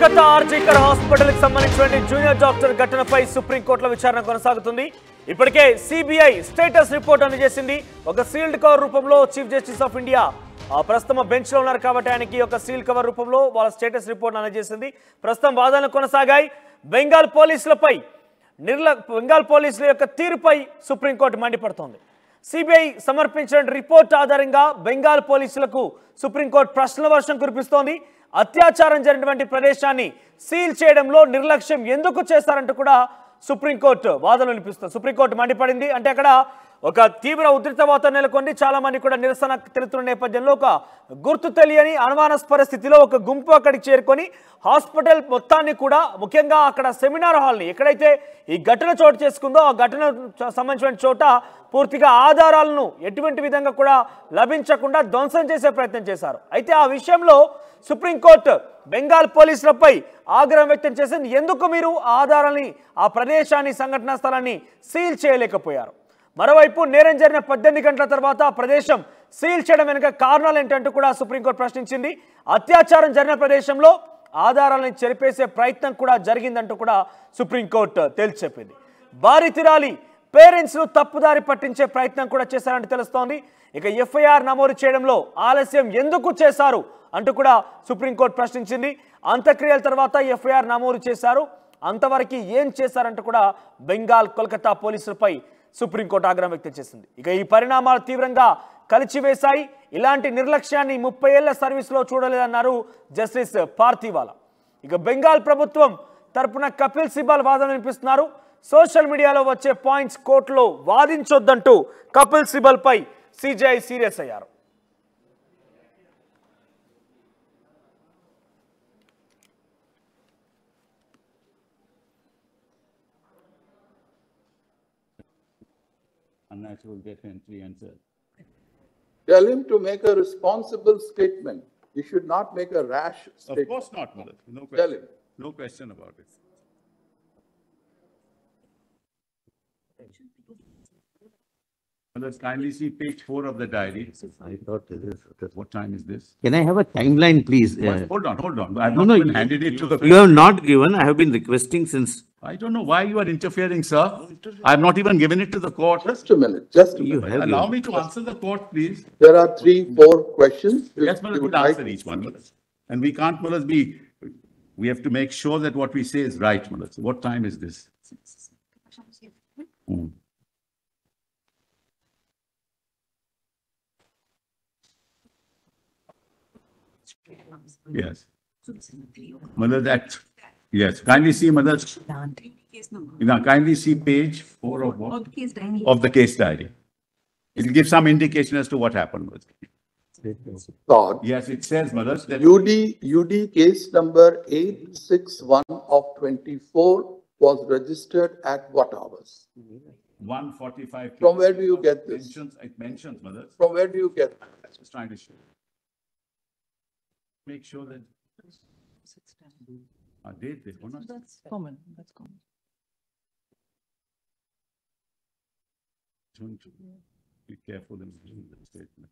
Kolkata RG Kar hospital కి సంబంధించిన junior doctor ఘటనపై సుప్రీంకోర్టులో విచారణ కొనసాగుతుంది. ఇప్పటికే సిబిఐ స్టేటస్ రిపోర్ట్ అందజేసింది. ఒక సీల్డ్ కవర్ రూపంలో చీఫ్ జస్టిస్ ఆఫ్ ఇండియా ప్రస్తుతం బెంచ్ లో ఉన్నారు కాబట్టి ఆయనకి ఒక సీల్ కవర్ రూపంలో వాళ్ళ స్టేటస్ రిపోర్ట్ అందజేసింది. ప్రస్తుతం వాదనలు కొనసాగాయి. బెంగాల్ పోలీసుల యొక్క తీరుపై సుప్రీంకోర్టు మండిపడుతోంది. సిబిఐ సమర్పించిన రిపోర్ట్ ఆధారంగా బెంగాల్ పోలీసులకు సుప్రీంకోర్టు ప్రశ్నల వర్షం కురిపిస్తోంది. అత్యాచారం జరిగినటువంటి ప్రదేశాన్ని సీల్ చేయడంలో నిర్లక్ష్యం ఎందుకు చేశారంటూ కూడా సుప్రీంకోర్టు వాదనలు వినిపిస్తుంది. సుప్రీంకోర్టు మండిపడింది. అంటే అక్కడ ఒక తీవ్ర ఉద్రిక్త వాతావరణం నెలకొంది. చాలా మంది కూడా నిరసన తెలుతున్న నేపథ్యంలో ఒక గుర్తు తెలియని అనుమానాస్పద స్థితిలో ఒక గుంపు అక్కడికి చేరుకొని హాస్పిటల్ మొత్తాన్ని కూడా, ముఖ్యంగా అక్కడ సెమినార్ హాల్ని ఎక్కడైతే ఈ ఘటన చోటు చేసుకుందో ఆ ఘటన సంబంధించిన చోట పూర్తిగా ఆధారాలను ఎటువంటి విధంగా కూడా లభించకుండా ధ్వంసం చేసే ప్రయత్నం చేశారు. అయితే ఆ విషయంలో సుప్రీంకోర్టు బెంగాల్ పోలీసులపై ఆగ్రహం వ్యక్తం చేసింది. ఎందుకు మీరు ఆధారాన్ని, ఆ ప్రదేశాన్ని, సంఘటనా స్థలాన్ని సీల్ చేయలేకపోయారు? మరోవైపు నేరం జరిగిన 18 గంటల తర్వాత ఆ ప్రదేశం సీల్ చేయడం వెనుక కారణాలు ఏంటంటూ కూడా సుప్రీంకోర్టు ప్రశ్నించింది. అత్యాచారం జరిగిన ప్రదేశంలో ఆధారాలను చెరిపేసే ప్రయత్నం కూడా జరిగిందంటూ కూడా సుప్రీంకోర్టు తేల్చి చెప్పింది. బాధితురాలి పేరెంట్స్ను తప్పుదారి పట్టించే ప్రయత్నం కూడా చేశారంటూ తెలుస్తోంది. ఇక ఎఫ్ఐఆర్ నమోదు చేయడంలో ఆలస్యం ఎందుకు చేశారు అంటూ కూడా సుప్రీంకోర్టు ప్రశ్నించింది. అంత్యక్రియల తర్వాత ఎఫ్ఐఆర్ నమోదు చేశారు, అంతవరకు ఏం చేశారంటూ కూడా బెంగాల్ కోల్కతా పోలీసులపై సుప్రీంకోర్టు ఆగ్రహం వ్యక్తం చేసింది. ఇక ఈ పరిణామాలు తీవ్రంగా కలిచివేశాయి. ఇలాంటి నిర్లక్ష్యాన్ని 30 ఏళ్ల సర్వీసులో చూడలేదన్నారు జస్టిస్ పార్థివాలా. ఇక బెంగాల్ ప్రభుత్వం తరపున కపిల్ సిబాల్ వాదన వినిపిస్తున్నారు. సోషల్ మీడియాలో వచ్చే పాయింట్స్ కోర్టులో వాదించొద్దంటూ కపిల్ సిబల్ పై సిజేఐ సీరియస్ అయ్యారు. Unnatural death entry and Tell him to make a responsible statement. He should not make a rash statement. Of course not, mother. No question. Tell him. No question about it. Mother, kindly see page 4 of the diary. I thought this is. What time is this? Can I have a timeline, please? Hold on. I have No, not no, even you- handed it to the. You have not given. I have been requesting since. I don't know why you are interfering, sir. I have not even given it to the court. Just a minute, just a You minute. have. Allow me to answer the court, please. There are 3, 4 questions. which Yes, mother, you would we'll like answer to each one, mother. And we can't, mother, we have to make sure that what we say is right, mother. So what time is this? Hmm. Yes. Mother, yes, kindly see, mother, kindly see page 4 of what? Of the case diary. It will give some indication as to what happened. Mother. thought. Yes, it says, mother, that UD case number 861 of 24 was registered at what hours? 145. From where do you get this? It mentions, mother. From where do you get that? That's just trying to show. Make sure that. Date, That's common, that's common. Be careful in reading the statement.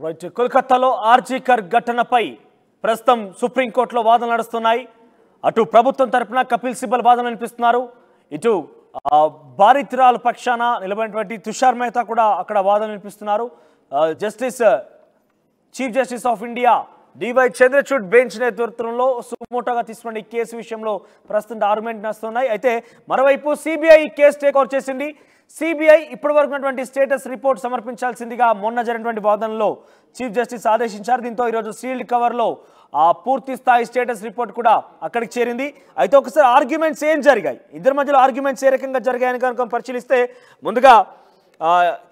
Right, కోల్కతాలో ఆర్జీకర్ ఘటనపై ప్రస్తుతం సుప్రీంకోర్టులో వాదనలు నడుస్తున్నాయి. అటు ప్రభుత్వం తరపున కపిల్ సిబల్ వాదనలు వినిపిస్తున్నారు. ఇటు బాధితురాల పక్షాన నిలబడినటువంటి తుషార్ మెహతా కూడా అక్కడ వాదనలు వినిపిస్తున్నారు. Chief justice of India D Y Chandrachud bench నేతృత్వంలో సుమోటోగా తీసుకున్న ఈ కేసు విషయంలో ప్రస్తుతం ఆర్గ్యుమెంట్ నడుస్తున్నాయి. అయితే మరోవైపు సిబిఐ కేసు టేక్ ఓవర్ చేసింది. సిబిఐ ఇప్పటివరకు ఉన్నటువంటి స్టేటస్ రిపోర్ట్ సమర్పించాల్సిందిగా మొన్న జరిగినటువంటి వాదనలో చీఫ్ జస్టిస్ ఆదేశించారు. దీంతో ఈరోజు సీల్డ్ కవర్లో పూర్తి స్థాయి స్టేటస్ రిపోర్ట్ కూడా అక్కడికి చేరింది. అయితే ఒకసారి ఆర్గ్యుమెంట్స్ ఏం జరిగాయి, ఇద్దరి మధ్యలో ఆర్గ్యుమెంట్స్ ఏ రకంగా జరిగాయని కనుక పరిశీలిస్తే, ముందుగా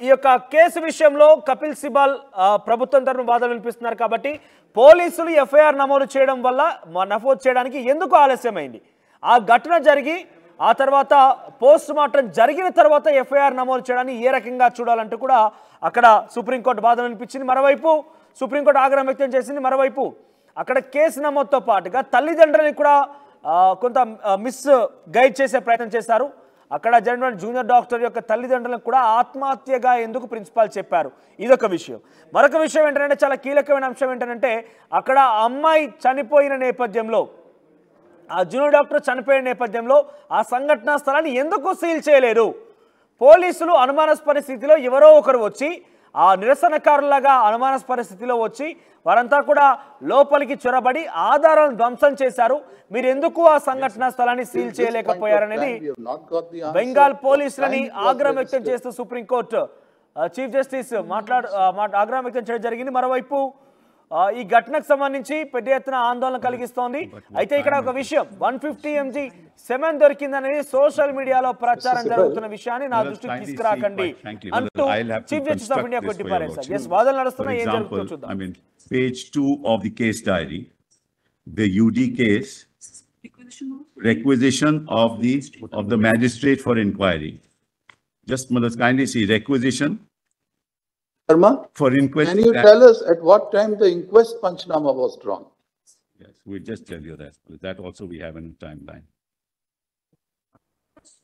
ఈ యొక్క కేసు విషయంలో కపిల్ సిబాల్ ప్రభుత్వం తరపున వాదనలు వినిపిస్తున్నారు కాబట్టి పోలీసులు ఎఫ్ఐఆర్ నమోదు చేయడానికి ఎందుకు ఆలస్యమైంది? ఆ ఘటన జరిగి ఆ తర్వాత పోస్ట్ మార్టం జరిగిన తర్వాత ఎఫ్ఐఆర్ నమోదు చేయడాన్ని ఏ రకంగా చూడాలంటూ కూడా అక్కడ సుప్రీంకోర్టు బాధ అనిపించింది. మరోవైపు సుప్రీంకోర్టు ఆగ్రహం వ్యక్తం చేసింది. మరోవైపు అక్కడ కేసు నమోదుతో పాటుగా తల్లిదండ్రులని కూడా కొంత మిస్ గైడ్ చేసే ప్రయత్నం చేశారు. అక్కడ జరిగిన జూనియర్ డాక్టర్ యొక్క తల్లిదండ్రులకు కూడా ఆత్మహత్యగా ఎందుకు ప్రిన్సిపాల్ చెప్పారు, ఇదొక విషయం. మరొక విషయం ఏంటంటే చాలా కీలకమైన అంశం ఏంటంటే అక్కడ అమ్మాయి చనిపోయిన నేపథ్యంలో, ఆ జూనియర్ డాక్టర్ చనిపోయిన నేపథ్యంలో ఆ సంఘటనా స్థలాన్ని ఎందుకు సీల్ చేయలేరు? పోలీసులు అనుమానాస్పద స్థితిలో ఎవరో ఒకరు వచ్చి ఆ నిరసనకారులాగా అనుమానాస్పద స్థితిలో వచ్చి వారంతా కూడా లోపలికి చొరబడి ఆధారాలను ధ్వంసం చేశారు. మీరు ఎందుకు ఆ సంఘటనా స్థలాన్ని సీల్ చేయలేకపోయారనేది బెంగాల్ పోలీసులని ఆగ్రహం వ్యక్తం చేస్తూ సుప్రీంకోర్టు చీఫ్ జస్టిస్ ఆగ్రహం వ్యక్తం చేయడం జరిగింది. మరోవైపు ఈ ఘటనకు సంబంధించి పెద్ద ఎత్తున ఆందోళన కలిగిస్తోంది. అయితే ఇక్కడ ఒక విషయం 150 mg సెమెన్ దొరికిందనేది సోషల్ మీడియాలో ప్రచారం జరుగుతున్న విషయాన్ని నా దృష్టికి తీసుకురాకండి అంటూ చీఫ్ జస్టిస్ ఆఫ్ ఇండియా కొట్టిపారేశారు. సార్ ఎస్ వాదనలు నడుస్తున్నాయి, ఏం జరుగుతుందో చూద్దాం. I mean, page 2 of the case diary, the UD case, requisition of the magistrate for inquiry. Just must kindly see requisition Sharma, for inquest. can you tell us at what time the inquest Panchnama was drawn? Yes, we'll just tell you that. That also we have in a timeline.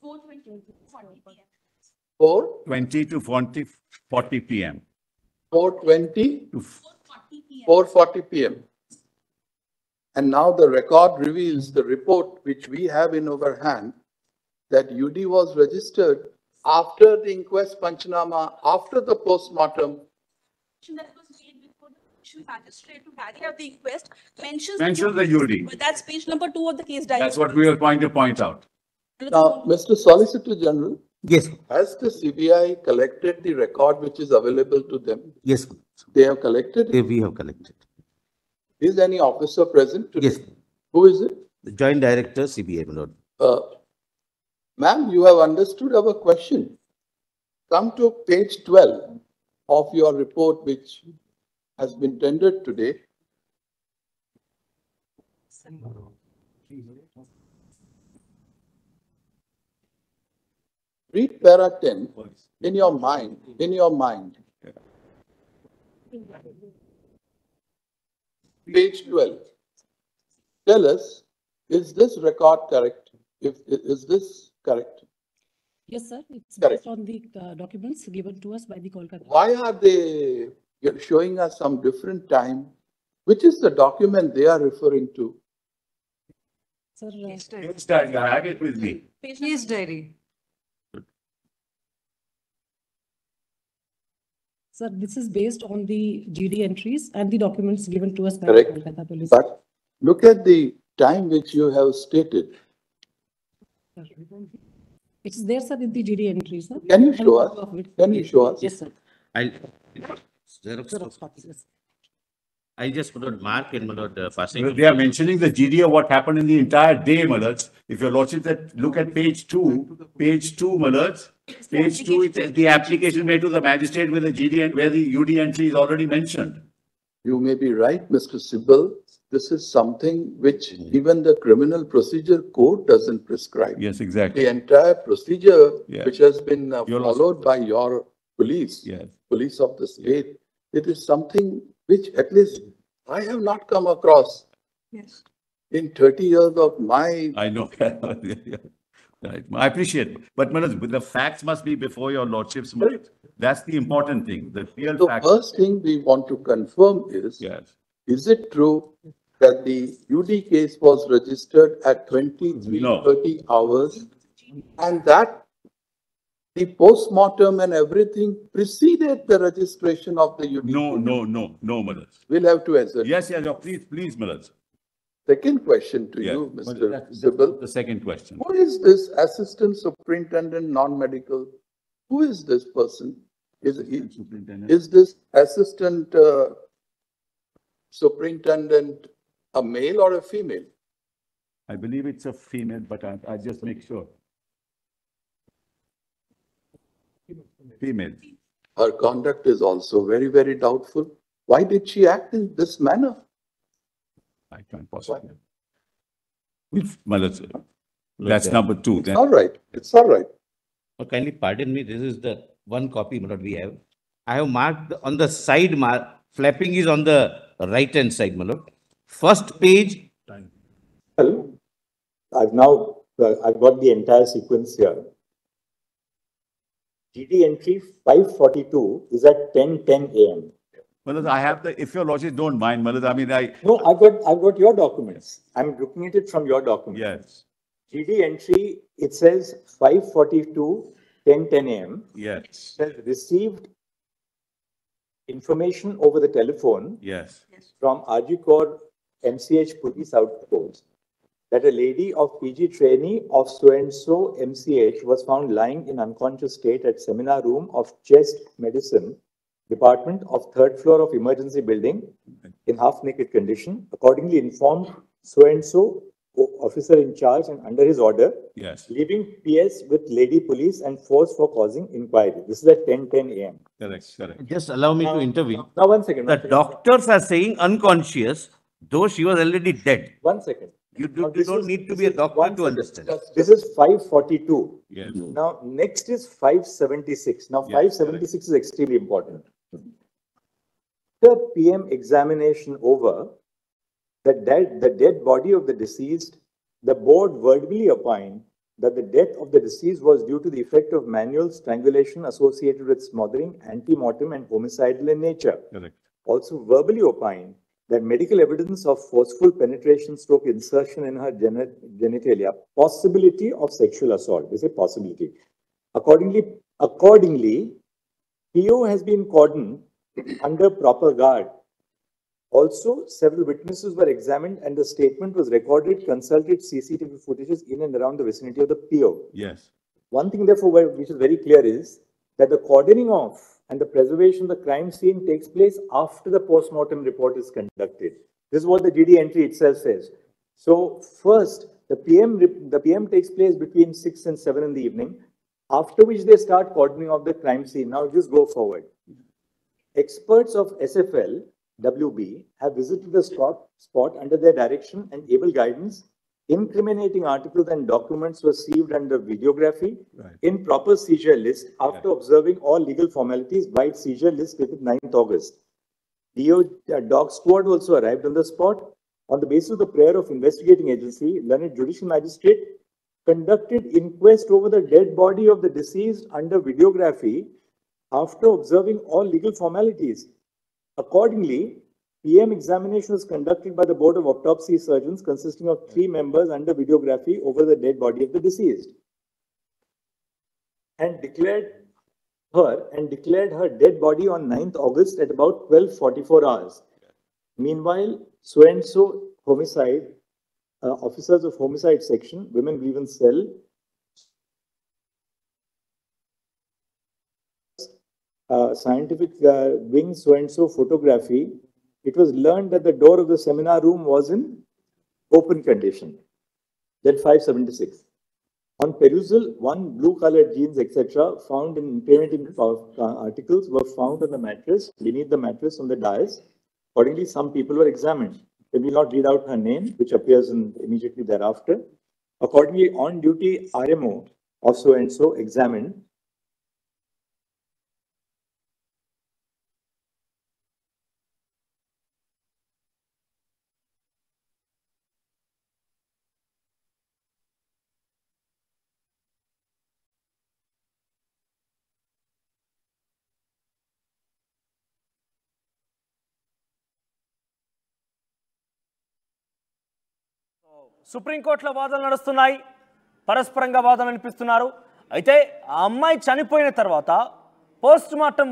4:20 to 40 p.m. 4:20 to 4:40 p.m. And now the record reveals the report which we have in our hand that UD was registered after the inquest Panchnama, after the postmortem. That was made before the judicial magistrate to carry out the inquest mentions the UD. But that's page number 2 of the case diary. That's what we are going to point out. Now, Mr. Solicitor General, Yes, has the CBI collected the record which is available to them? yes, They have collected it? we have collected. Is any officer present today? Yes, Who is it? the Joint Director, CBI, my lord. Ma'am, you have understood our question. Come to page 12 of your report which has been tendered today. Read para 10 in your mind, Page 12. Tell us, is this record correct? Is this correct? Yes, sir. It's Correct. based on the documents given to us by the Kolkata. Why are they showing us some different time? Which is the document they are referring to? Sir, Case diary, I have it with me. Case diary. sir, this is based on the GD entries and the documents given to us by Correct. the Kolkata police. But look at the time which you have stated. Sir. It's there, sir, in the GD entries, sir. Can you show us? Of it. Can you show us? Yes, sir. I'll, Xerox copies, yes. I just put out mark and put out passing. They are mentioning the GD of what happened in the entire day, Malads. If your lordship that look at page 2, Malads. Page 2, it says the application made to the magistrate with the GD and where the UD entry is already mentioned. You may be right, Mr. Sibal. This is something which even the criminal procedure code doesn't prescribe. Yes, exactly. The entire procedure Yeah. which has been Your followed by your police, Yes. police of the state, it is something which at least I have not come across Yes. in 30 years of my, I know. Right. I appreciate it. But Manoj, the facts must be before your lordship's mind. That's the important thing, the real the facts. first thing we want to confirm Yes. is it true that the UD case was registered at 23:30 hours and that the postmortem and everything preceded the registration of the UD? No, Manoj. We'll have to answer. Yes, please, Manoj. Second question to Yes. you, But Mr. that's Sibal. the second question. Who is this assistant superintendent non-medical? Who is this person? Superintendent. Is this assistant superintendent a male or a female? I believe it's a female, but I just make sure. Female. Her conduct is also very, very doubtful. Why did she act in this manner? I can't possibly. Manoj, That's number two. It's Then all right. It's all right. Kindly pardon me, this is the one copy my lord we have. I have marked on the side flapping is on the right hand side, my lord. First page, Well, I've got the entire sequence here. GD entry 542 is at 10:10 a.m. Malad, I have the, if your lordship don't mind, Malad, I mean, No, I've got your documents. I'm looking at it from your documents. yes, GD entry, it says 542, 10:10 a.m. yes, It says received information over the telephone yes, from Ajikor MCH Police Outpost that a lady of PG trainee of so-and-so MCH was found lying in unconscious state at seminar room of chest medicine department of third floor of emergency building in half-naked condition. Accordingly informed so-and-so officer in charge and under his order, yes, leaving PS with lady police and force for causing inquiry. This is at 10:10 a.m. correct, correct. just allow me to intervene. Now, one second. The doctors are saying unconscious, though she was already dead. One second. You Now, don't this is- need to this be a is doctor one to second. understand. This is 542. Yes, Now, next is 576. Now, Yeah, 576 is extremely important. The PM examination over, the dead body of the deceased, the board verbally opined that the death of the deceased was due to the effect of manual strangulation associated with smothering, ante-mortem, and homicidal in nature. correct. Also verbally opined that medical evidence of forceful penetration stroke insertion in her genitalia, possibility of sexual assault. They say possibility. Accordingly, PO has been cordoned under proper guard. Also, several witnesses were examined and the statement was recorded, consulted CCTV footages in and around the vicinity of the PO. Yes, One thing, therefore, which is very clear is that the cordoning off and the preservation of the crime scene takes place after the post-mortem report is conducted. This is what the GD entry itself says. So first, the PM takes place between 6 and 7 in the evening, after which they start cordoning off the crime scene. Now just go forward. Experts of SFL, WB, have visited the spot under their direction and able guidance. Incriminating articles and documents were received under videography right. in proper seizure list after observing all legal formalities by seizure list dated 9th August. Dog squad also arrived on the spot. On the basis of the prayer of investigating agency, learned judicial magistrate conducted inquest over the dead body of the deceased under videography after observing all legal formalities. Accordingly, PM examination was conducted by the Board of Autopsy Surgeons consisting of 3 members under videography over the dead body of the deceased and declared her dead body on 9th August at about 12:44 hours. Meanwhile, so-and-so homicide, officers of homicide section, women grievance cell, scientific wing so-and-so photography, it was learned that the door of the seminar room was in open condition. Then 576. On perusal, 1 blue-colored jeans, etc., found in incriminating articles were found on the mattress, beneath the mattress on the dais. Accordingly, some people were examined. They will not read out her name, which appears immediately thereafter. Accordingly, on-duty RMO of so-and-so examined. సుప్రీంకోర్టులో వాదనలు నడుస్తున్నాయి, పరస్పరంగా వాదనలు వినిపిస్తున్నారు. అయితే ఆ అమ్మాయి చనిపోయిన తర్వాత పోస్ట్ మార్టం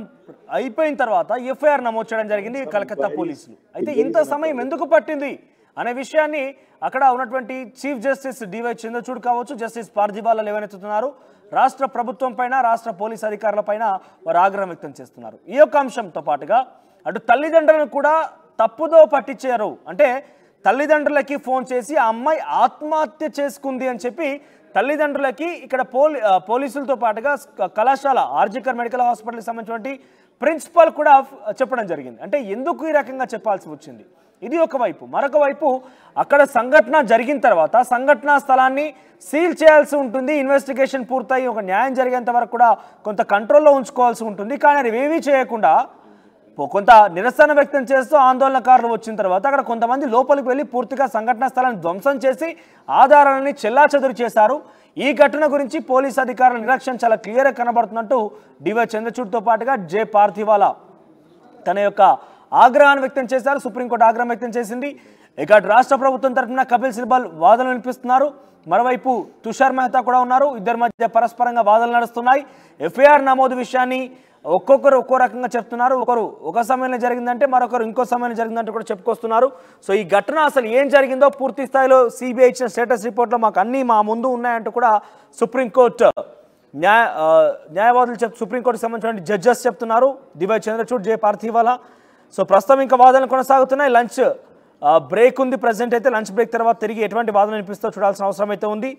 అయిపోయిన తర్వాత ఎఫ్ఐఆర్ నమోదు చేయడం జరిగింది కలకత్తా పోలీసులు. అయితే ఇంత సమయం ఎందుకు పట్టింది అనే విషయాన్ని అక్కడ ఉన్నటువంటి చీఫ్ జస్టిస్ డివై చంద్రచూడ్ కావచ్చు, జస్టిస్ పార్జివాలా లేవనెత్తుతున్నారు. రాష్ట్ర ప్రభుత్వం పైన, రాష్ట్ర పోలీస్ అధికారుల పైన వారు ఆగ్రహం వ్యక్తం చేస్తున్నారు. ఈ యొక్క అంశంతో పాటుగా అటు తల్లిదండ్రులను కూడా తప్పుదో పట్టించారు. అంటే తల్లిదండ్రులకి ఫోన్ చేసి ఆ అమ్మాయి ఆత్మహత్య చేసుకుంది అని చెప్పి తల్లిదండ్రులకి ఇక్కడ పోలీసులతో పాటుగా కళాశాల ఆర్జికర్ మెడికల్ హాస్పిటల్కి సంబంధించినటువంటి ప్రిన్సిపల్ కూడా చెప్పడం జరిగింది. అంటే ఎందుకు ఈ రకంగా చెప్పాల్సి వచ్చింది, ఇది ఒకవైపు. మరొక వైపు అక్కడ సంఘటన జరిగిన తర్వాత సంఘటనా స్థలాన్ని సీల్ చేయాల్సి ఉంటుంది. ఇన్వెస్టిగేషన్ పూర్తయి ఒక న్యాయం జరిగేంత వరకు కూడా కొంత కంట్రోల్లో ఉంచుకోవాల్సి ఉంటుంది. కానీ అది ఏమీ చేయకుండా కొంత నిరసన వ్యక్తం చేస్తూ ఆందోళనకారులు వచ్చిన తర్వాత అక్కడ కొంతమంది లోపలికి వెళ్ళి పూర్తిగా సంఘటనా స్థలాన్ని ధ్వంసం చేసి ఆధారాలని చెల్లాచెదురు చేశారు. ఈ ఘటన గురించి పోలీస్ అధికారుల నిర్లక్ష్యం చాలా క్లియర్గా కనబడుతున్నట్టు డివై చంద్రచూడ్తో పాటుగా జే పార్థివాలా తన యొక్క ఆగ్రహాన్ని వ్యక్తం చేశారు. సుప్రీంకోర్టు ఆగ్రహం వ్యక్తం చేసింది. ఇక రాష్ట్ర ప్రభుత్వం తరఫున కపిల్ సిబల్ వాదనలు వినిపిస్తున్నారు. మరోవైపు తుషార్ మెహతా కూడా ఉన్నారు. ఇద్దరి మధ్య పరస్పరంగా వాదనలు నడుస్తున్నాయి. ఎఫ్ఐఆర్ నమోదు విషయాన్ని ఒక్కొక్కరు ఒక్కో రకంగా చెప్తున్నారు. ఒకరు ఒక సమయంలో జరిగిందంటే మరొకరు ఇంకో సమయంలో జరిగిందంటే కూడా చెప్పుకొస్తున్నారు. సో ఈ ఘటన అసలు ఏం జరిగిందో పూర్తి స్థాయిలో సిబిఐ ఇచ్చిన స్టేటస్ రిపోర్ట్లో మాకు అన్నీ మా ముందు ఉన్నాయంటూ కూడా సుప్రీంకోర్టు న్యాయవాదులు సుప్రీంకోర్టుకు సంబంధించిన జడ్జెస్ చెప్తున్నారు. డివై చంద్రచూడ్, జే పార్థివాలా. సో ప్రస్తుతం ఇంకా వాదనలు కొనసాగుతున్నాయి. లంచ్ బ్రేక్ ఉంది. ప్రజెంట్ అయితే లంచ్ బ్రేక్ తర్వాత తిరిగి ఎటువంటి వాదన వినిపిస్తో చూడాల్సిన అవసరం అయితే ఉంది.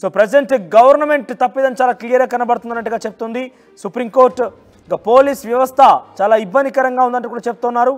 సో ప్రజెంట్ గవర్నమెంట్ తప్పిదం చాలా క్లియర్గా కనబడుతున్నట్టుగా చెప్తుంది సుప్రీంకోర్టు. ఇక పోలీస్ వ్యవస్థ చాలా ఇబ్బందికరంగా ఉందంటూ కూడా చెప్తున్నారు.